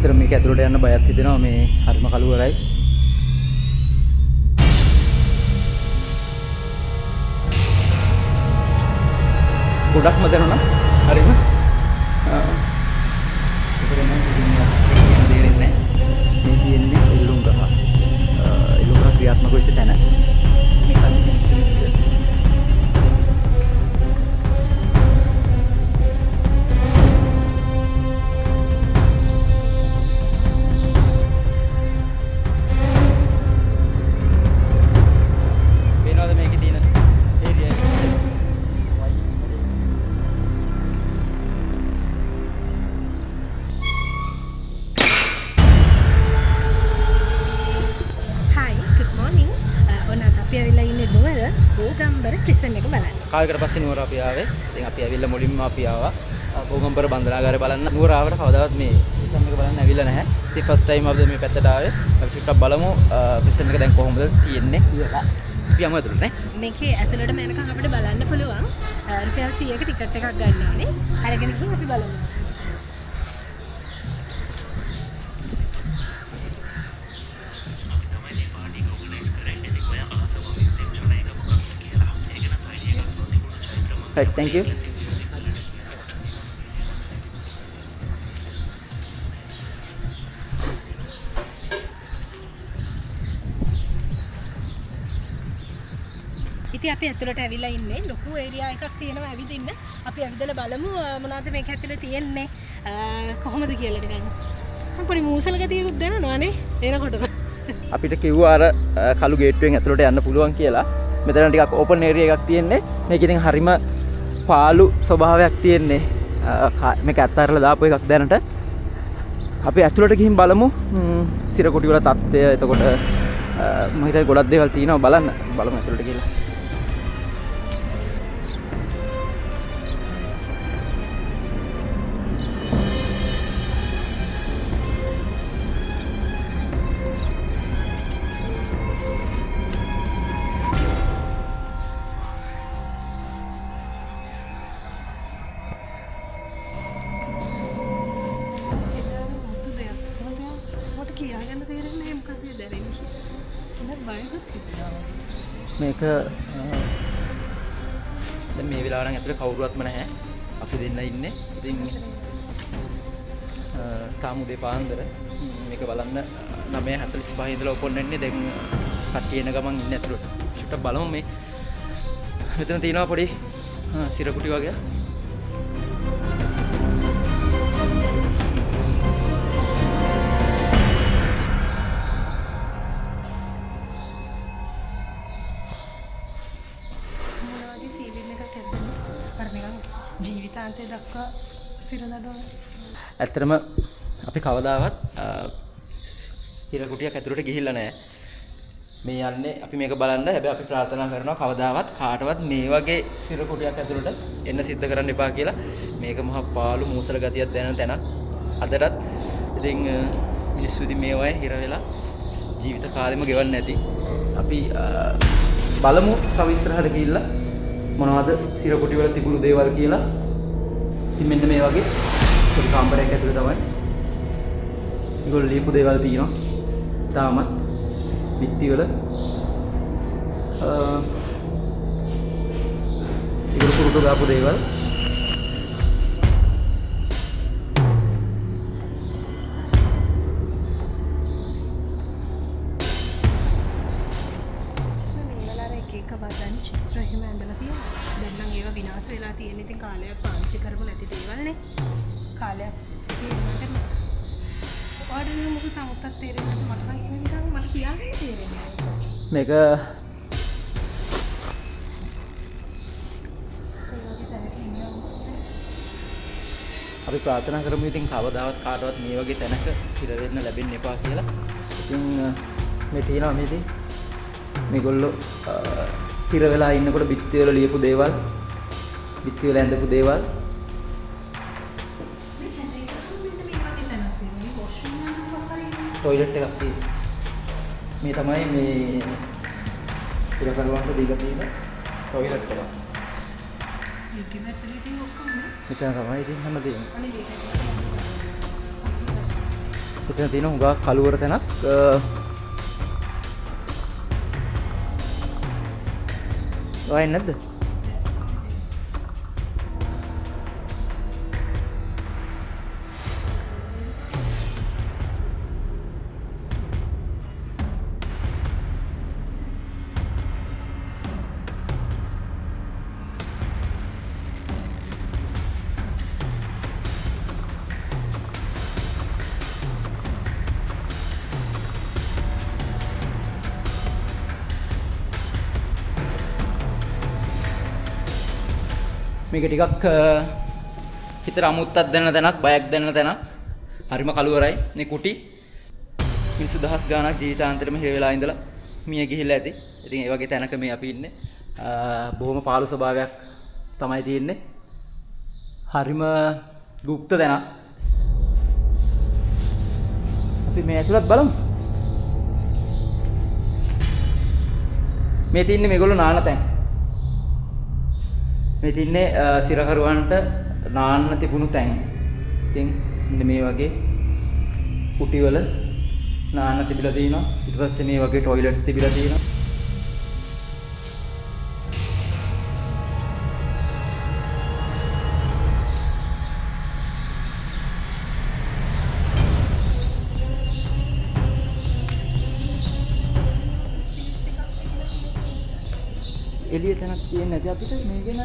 ඇත්තට මේක ඇතුළට යන්න බයක් හිතෙනවා මේ හරිම කළුවරයි. ගොඩක්ම දැනුණා. හරිම. මේ තියෙන්නේ එල්ලුම් ගහ. එල්ලුම් ගහ ක්‍රියාත්මක වෙච්ච තැන. මේ කන්නේ කාලයකට පස්සේ නුවර අපි ආවේ. ඉතින් අපි ඇවිල්ලා මුලින්ම අපි ආවා බෝගම්බර බන්දනාගාරය බලන්න. නුවර ආවට කවදාවත් මේ ප්‍රිසම් එක බලන්න ඇවිල්ලා නැහැ. ඉතින් ෆස්ට් ටයිම් අපිට මේ පැත්තට ආවේ. අපි ටිකක් බලමු ප්‍රිසම් එක දැන් කොහොමද තියෙන්නේ කියලා. අපි යමු ඇතුළට නේ. මේකේ ඇතුළට යනකම් අපිට බලන්න පුළුවන්. රුපියල් 100ක ටිකට් එකක් ගන්න ඕනේ. අරගෙන ගිහින් අපි බලමු. Right, thank you. ඉතින් අපි ඇතුළට ඇවිල්ලා ඉන්නේ. ලොකු ඒරියා එකක් තියෙනවා ඇවිදින්න. අපි ඇවිදලා බලමු මොනවද මේක ඇතුළේ තියෙන්නේ. කොහොමද කියලා ටිකක්. අපේ මූසල ගතියකුත් දැනනවානේ එනකොටම. අපිට කිව්වා අර කළු ගේට්ටුවෙන් ඇතුළට යන්න පුළුවන් කියලා. මෙතන ටිකක් ඕපන් ඒරියා එකක් තියෙන්නේ. මේක ඉතින් හරිම පාළු ස්වභාවයක් තියෙන්නේ. මේක ඇත්තරලා දාපු එකක් දැනට. අපි ඇතුළට ගිහින් බලමු සිරකොටි වල තත්ත්වය. එතකොට මම හිතන්නේ ගොඩක් දේවල් තියෙනවා බලන්න. බලමු ඇතුළට ගිහලා. මේක දැන් මේ වෙලාව නම් ඇතුලේ කවුරුවත්ම නැහැ. අපි දෙන්න ඉන්නේ. ඉතින් තාමු දෙපාන්දර මේක බලන්න 9:45 ඉඳලා ඕපන් වෙන්නේ. දැන් කට්ටිය එන ගමන් ඉන්නේ ඇතුලට. චුට්ටක් බලමු මේ මෙතන තියෙනවා පොඩි සිරකුටි වගේ. ජීවිතාන්තය දක්වා සිරනඩුවන. ඇත්තටම අපි කවදාවත් හිරකුටියක් ඇතුළට ගිහිල්ලා නැහැ. මේ යන්නේ අපි මේක බලන්න. හැබැයි අපි ප්‍රාර්ථනා කරනවා කවදාවත් කාටවත් මේ වගේ හිරකුටියක් ඇතුළට එන්න සිද්ධ කරන්න එපා කියලා. මේක මහා පාළු මූසල ගතියක් දැනෙන තැනක්. අදටත් ඉතින් මිනිස්සු ඉතින් මේ වගේ හිර වෙලා ජීවිත කාලෙම ගෙවන්නේ නැති. අපි බලමු තව ඉස්සරහට ගිහිල්ලා මොනවද සිරකුටි වල තිබුණු දේවල් කියලා. ඉතින් මෙන්න මේ වගේ පොඩි කාමරයක් ඇතුලේ තමයි ඒගොල්ලෝ ලියපු දේවල් තියෙනවා. තාමත් පිටි වල ඒගොල්ලෝ පුරුදු ගාපු දේවල්. විනාශ වෙලා තියෙන ඉතින් කාලයක් පාවිච්චි කරපු නැති දේවල්නේ. කාලයක් ඔයාලට මොකද තාමත් තේරෙන්නේ මට නම් ඉන්නේ නිකන් මට කියන්නේ තේරෙන්නේ. මේක අපි ප්‍රාර්ථනා කරමු ඉතින් කවදාවත් කාටවත් මේ වගේ තැනක හිර වෙන්න ලැබෙන්න එපා කියලා. ඉතින් මේ තියෙනවා මේ ඉතින් මේගොල්ලෝ හිර වෙලා ඉන්නකොට බිත්ති වල ලියපු දේවල්, බිත්ති වල ඇඳපු දේවල්. ටොයිලට් එකක් තියෙනවා. මේ තමයි මේ හිර කරවන්න දීලා තියෙන ටොයිලට් එක. මේකේ ඇතුලේ තියෙන ඔක්කොම මෙතන තමයි ඉතින් හැම දෙයක්ම. එතන තියෙන හුඟා කළුවර තැනක්. ඔය නැද්ද? මේක ටිකක් හිතට අමුත්තක් දැනෙන තැනක්, බයක් දැනෙන තැනක්. හරිම කළුවරයි. මේ කුටි මිනිස්සු දහස් ගාණක් ජීවිතාන්තරෙම හිර වෙලා ඉඳලා මිය ගිහිල්ලා ඇති. ඉතින් ඒ වගේ තැනක මේ අපි ඉන්නේ. බොහොම පාළු ස්වභාවයක් තමයි තියෙන්නේ. හරිම গুপ্ত තැනක්. අපි මේ ඇතුළත් බලමු. මේ තින්නේ මේගොල්ලෝ නාන තැන්. මේ තින්නේ සිරකරුවන්ට නාන්න තිබුණු තැන්. ඉතින් මේ වගේ කුටිවල නාන්න තිබිලා තියෙනවා. ඊට පස්සේ මේ වගේ টয়ලට් තිබිලා තියෙනවා. එළිය තැනක් තියෙන්නේ නැති අපිට මේ ගැන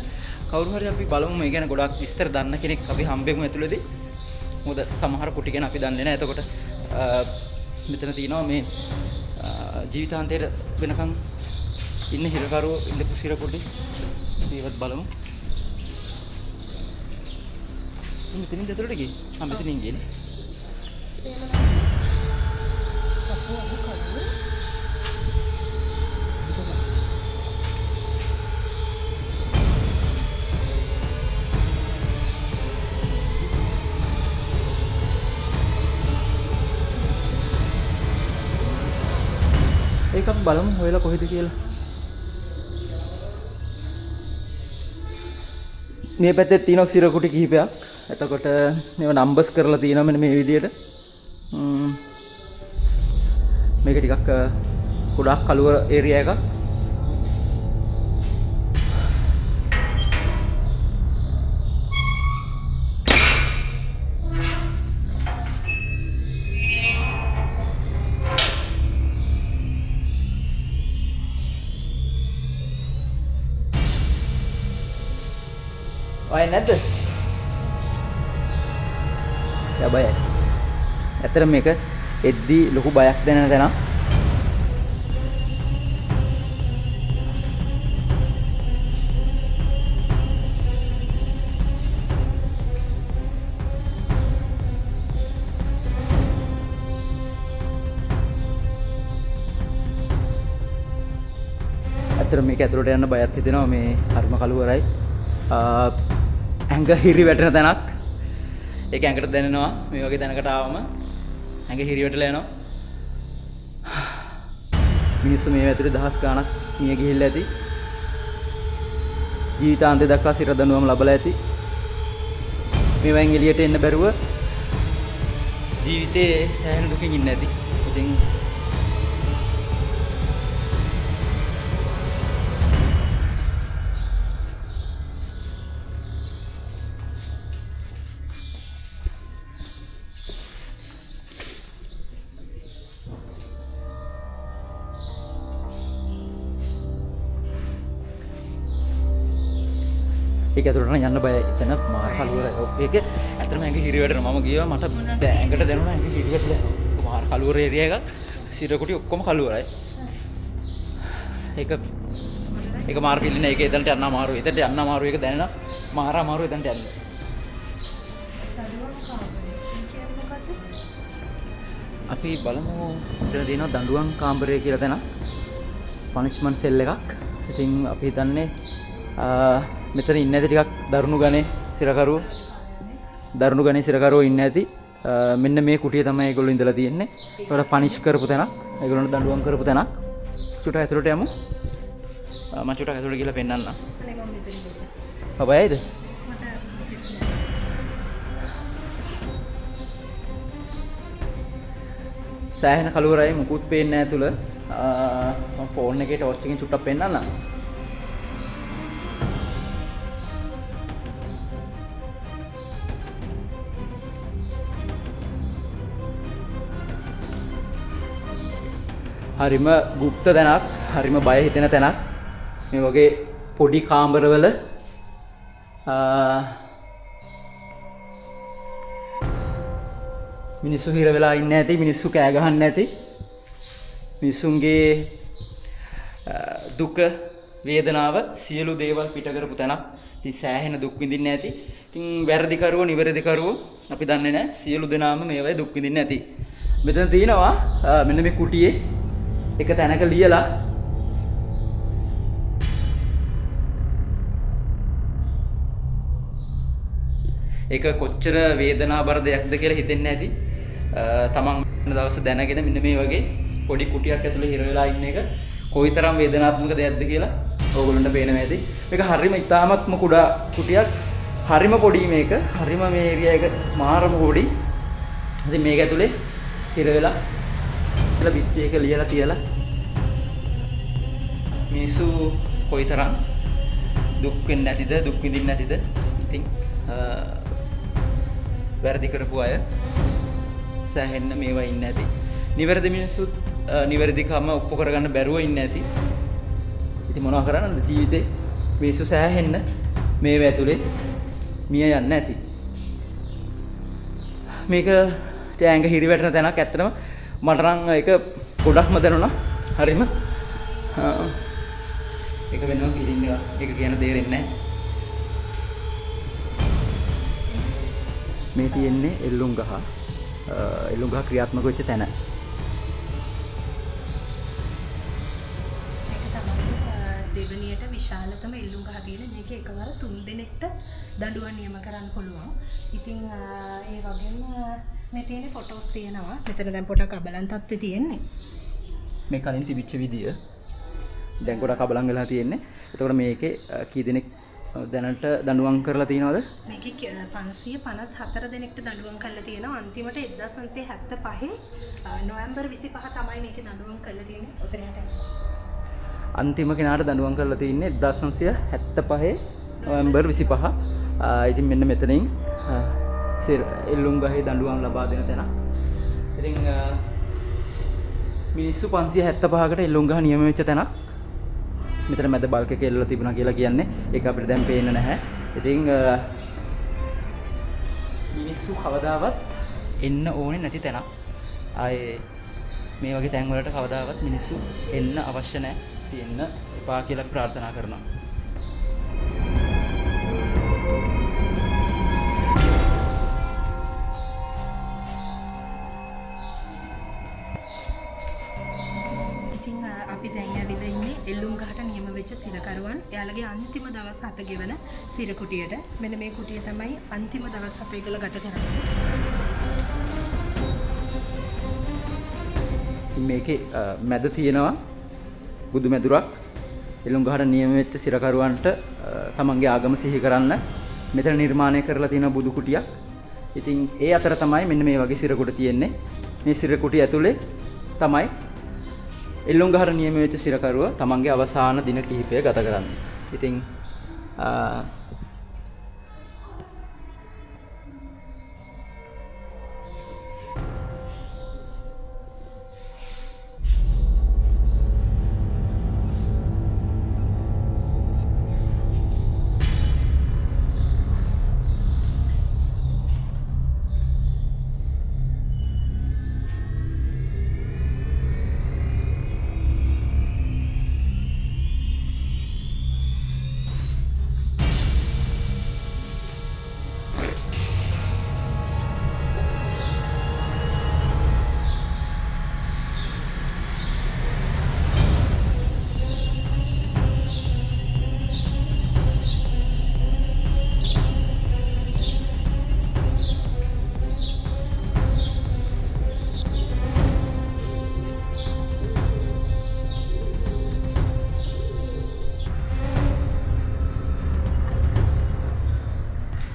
කවුරු හරි අපි බලමු මේ ගැන ගොඩක් විස්තර දන්න කෙනෙක් අපි හම්බෙමු ඇතුළේදී. මොකද සමහර කුටි ගැන අපි දන්නේ නැහැ. එතකොට මෙතන තියෙනවා මේ ජීවිතාන්තයේ වෙනකන් ඉන්න හිරකරුවෝ ඉඳපු සිර කුටි. ඒවත් බලමු. මෙතනින් ඇතුළට ගියේ. මෙතනින් ගියනේ. ඒක අපි බලමු හොයලා කොහෙද කියලා. මේ පැත්තේ තියෙනවා සිර කුටි කිහිපයක්. එතකොට මේව නම්බර්ස් කරලා තියෙනවා මෙන්න මේ විදිහට. මේක ටිකක් ගොඩාක් කළුවර ඒරියා එකක්. ඔය නැද්ද? යා බයයි. ඇත්තට මේක එද්දී ලොකු බයක් දැනෙන තැනක්. ඇත්තට මේක ඇතුළට යන්න බයක් හිතෙනවා. මේ හරිම කළුවරයි. ඇඟ හිරි වැටෙන තැනක්. ඒක ඇඟට දැනෙනවා. මේ වගේ තැනකට ආවම ඇඟ හිරි වැටලා යනවා. මිනිස්සු මේ ඇතුලේ දහස් ගාණක් මිය ගිහිල්ලා ඇති. ජීවිතාන්තය දක්වා සිර දඬුවම් ලැබලා ඇති. මේවෙන් එළියට එන්න බැරුව ජීවිතේ සෑහෙන දුකින් ඉන්න ඇති. ඉතින් ඒක ඇතුළට යන්න බයයි. එතන මාර කළුවරයි. ඒක ඇත්තටම ඇඟ හිරි වැටෙනවා. මම ගියා මට ඇඟට දැනුණා ඇඟ හිරි වැටලා. මාර කළුවර ඒරියා එකක්. සිර කුටි ඔක්කොම කළුවරයි. ඒක මාර පිළින ඒක එතනට යන්න අමාරුයි. එතනට යන්න අමාරුයි. ඒක දැනෙනවා. මාර අමාරුයි එතනට යන්න. අපි බලමු එතන තියෙනවා දඬුවම් කාමරය කියලා තැනක්. පනිෂ්මන්ට් සෙල් එකක්. ඉතින් අපි හිතන්නේ මෙතන ඉන්න ඇති ටිකක් දරුණු ගණේ සිරකරුවෝ ඉන්න ඇති. මෙන්න මේ කුටිය තමයි ඒගොල්ලෝ ඉඳලා තියෙන්නේ. ඒකට පනිෂ් කරපු තැනක්. ඒගොල්ලන්ට දඬුවම් කරපු තැනක්. චුට්ටක් ඇතුළට යමු. මම චුට්ටක් ඇතුළට ගිහලා පෙන්නන්න. බයයිද? සෑහෙන කළුවරයි මුකුත් පේන්නේ නැහැ තුල. මම ෆෝන් එකේ ටෝච් එකකින් චුට්ටක් පෙන්නන්නම්. හරිම গুপ্ত තැනක්, හරිම බය හිතෙන තැනක්. මේ වගේ පොඩි කාමරවල මිනිස්සු හිර වෙලා ඉන්නේ නැති, මිනිස්සු කෑ ගහන්නේ නැති, මිනිසුන්ගේ දුක, වේදනාව සියලු දේවල් පිට කරපු තැනක්. ඉතින් සෑහෙන දුක් විඳින්නේ නැති. ඉතින් වැරදි කරුවෝ, නිවැරදි කරුවෝ අපි දන්නේ නැහැ. සියලු දෙනාම මේවයි දුක් විඳින්නේ නැති. මෙතන තියෙනවා මෙන්න මේ කුටියේ එක තැනක ලියලා ඒක කොච්චර වේදනාබර දෙයක්ද කියලා හිතෙන්නේ නැති. තමන් දවස් දැනගෙන මෙන්න මේ වගේ පොඩි කුටියක් ඇතුලේ හිර වෙලා ඉන්න එක කොයිතරම් වේදනාත්මක දෙයක්ද කියලා ඕගොල්ලන්ට පේනවා ඇති. මේක හරිම ඉතාමත්ම කුඩා කුටියක්. හරිම පොඩි මේක. හරිම මේ ඒරියා එක මාරම පොඩි. ඉතින් මේක ඇතුලේ හිර වෙලා කියලා පිටි එක ලියලා තියලා මිනිස්සු කොයිතරම් දුක් වෙන්නේ නැතිද, දුක් විඳින්නේ නැතිද. ඉතින් වැරදි කරපු අය සෑහෙන්න මේවා ඉන්නේ නැති. නිවැරදි මිනිස්සුත් නිවැරදිකම ඔප්පු කරගන්න බැරුව ඉන්නේ නැති. ඉතින් මොනවා කරන්නද ජීවිතේ මිනිස්සු සෑහෙන්න මේව ඇතුලේ මිය යන්නේ නැති. මේක ටෑංග හිරි වැටෙන තැනක්. ඇත්තටම මට නම් ඒක ගොඩක්ම දැනුණා. හරිම ඒක වෙනවා කිලින් එක ඒක කියන තේරෙන්නේ නැහැ. මේ තියෙන්නේ එල්ලුම් ගහ. එල්ලුම් ගහ ක්‍රියාත්මක වෙච්ච තැන. දෙවනියට විශාලතම එල්ලුම් ගහ තියෙන මේක එකවර 3 දිනෙකට දඬුවම් නියම කරන්න පුළුවන්. ඉතින් ඒ වගේම මේ තියෙන ෆොටෝස් තියෙනවා. මෙතන දැන් පොඩක් අබලන් තත්ත්වේ තියෙන්නේ. මේ කලින් තිබිච්ච විදිය දැන් ගොඩක් අබලන් වෙලා තියෙන්නේ. එතකොට මේකේ කී දෙනෙක් දැනට දඬුවම් කරලා තියෙනවද? මේකේ 554 දෙනෙක්ට දඬුවම් කරලා තියෙනවා. අන්තිමට 1975 නොවැම්බර් 25 තමයි මේකේ දඬුවම් කරලා තියෙන්නේ. ඔතනට අන්තිම කෙනාට දඬුවම් කරලා තියෙන්නේ 1975 නොවැම්බර් 25. ඉතින් මෙන්න මෙතනින් එල්ලුම් ගහේ දඬුවම් ලබා දෙන තැන. ඉතින් මිනිස්සු 575කට එල්ලුම් ගහ නියම වෙච්ච තැනක්. මෙතන මැද බල්ක් එක එල්ලලා තිබුණා කියලා කියන්නේ. ඒක අපිට දැන් පේන්නේ නැහැ. ඉතින් මිනිස්සු කවදාවත් එන්න ඕනේ නැති තැනක්. ආයේ මේ වගේ තැන් වලට කවදාවත් මිනිස්සු එන්න අවශ්‍ය නැහැ. තියෙන්න එපා කියලා ප්‍රාර්ථනා කරනවා. අපි දැන් ඇවිල්ලා ඉන්නේ එල්ලුම් ගහට නියම වෙච්ච සිරකරුවන්. එයාලගේ අන්තිම දවස් 7 ගෙවන සිර කුටියට. මෙන්න මේ කුටිය තමයි අන්තිම දවස් 7 ඒගොල්ලෝ ගත කරන්නේ. මේකේ මැද තියෙනවා බුදු මැදුරක්. එල්ලුම් ගහට නියම වෙච්ච සිරකරුවන්ට තමන්ගේ ආගම සිහි කරන්න මෙතන නිර්මාණය කරලා තියෙන බුදු කුටියක්. ඉතින් ඒ අතර තමයි මෙන්න මේ වගේ සිර කුටි තියෙන්නේ. මේ සිර කුටිය ඇතුලේ තමයි එල්ලුම් ගහට නියම වෙච්ච සිරකරුව තමන්ගේ අවසාන දින කිහිපය ගත කරන්නේ. ඉතින්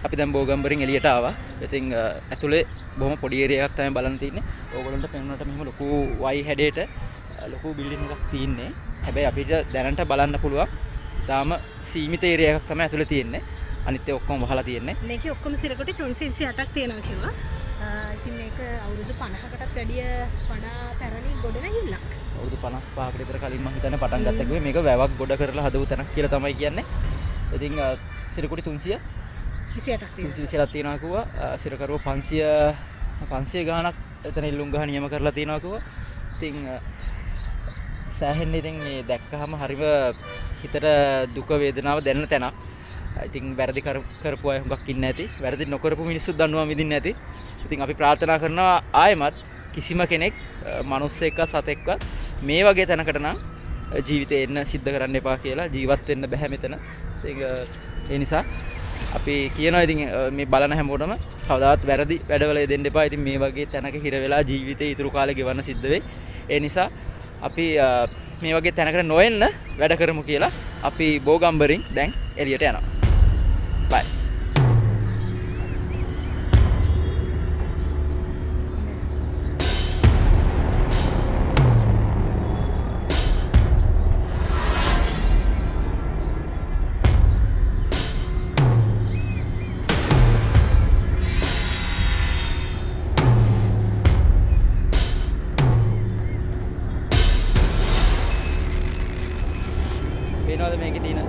අපි දැන් බෝගම්බරින් එළියට ආවා. ඉතින් ඇතුලේ බොහොම පොඩි ඒරියා එකක් තමයි බලන්න තියෙන්නේ. ඕගොල්ලන්ට පෙන්වන්නට මෙහෙම ලොකු වයි හැඩයට ලොකු බිල්ඩින් එකක් තියෙන්නේ. හැබැයි අපිට දැනට බලන්න පුළුවන් තාම සීමිත ඒරියා එකක් තමයි ඇතුලේ තියෙන්නේ. අනිත් ඒ ඔක්කොම වහලා තියෙන්නේ. මේකේ ඔක්කොම සිරකොටි 328ක් තියෙනවා කිව්වා. ඉතින් මේක අවුරුදු 50කටත් වැඩිය වඩා පැරණි ගොඩනැගිල්ලක්. අවුරුදු 55කට විතර කලින් මම හිතන්නේ පටන් ගත්තා කිව්වේ මේක වැවක් ගොඩ කරලා හදපු තැනක් කියලා තමයි කියන්නේ. ඉතින් සිරකොටි 28ක් තියෙනවා. 328ක් තියෙනවා කිව්වා. සිරකරුව 500 ගාණක් එතන ඉල්ලුම් ගහ නියම කරලා තියෙනවා කිව්වා. ඉතින් සෑහෙන්න ඉතින් මේ දැක්කහම හරිම හිතට දුක වේදනාව දැනෙන තැනක්. ඉතින් වැරදි කරපු අය හුඟක් ඉන්නේ නැති. වැරදි නොකරපු මිනිස්සුත් දන්නවා මිදින්න නැති. ඉතින් අපි ප්‍රාර්ථනා කරනවා ආයෙමත් කිසිම කෙනෙක් මිනිස්සෙක්ව සතෙක්ව මේ වගේ තැනකට නම් ජීවිතේ එන්න සිද්ධ කරන්න එපා කියලා. ජීවත් වෙන්න බෑ මෙතන. ඉතින් ඒ නිසා අපි කියනවා ඉතින් මේ බලන හැමෝටම කවදාවත් වැරදි වැඩවල යෙදෙන්න එපා. ඉතින් මේ වගේ තැනක හිර වෙලා ජීවිතේ ඉතුරු කාලේ ගෙවන්න සිද්ධ වෙයි. ඒ නිසා අපි මේ වගේ තැනකට නොෙන්න වැඩ කරමු කියලා අපි බෝගම්බරින් දැන් එළියට යනවා. බයි. පේනවද මේකේ තියෙන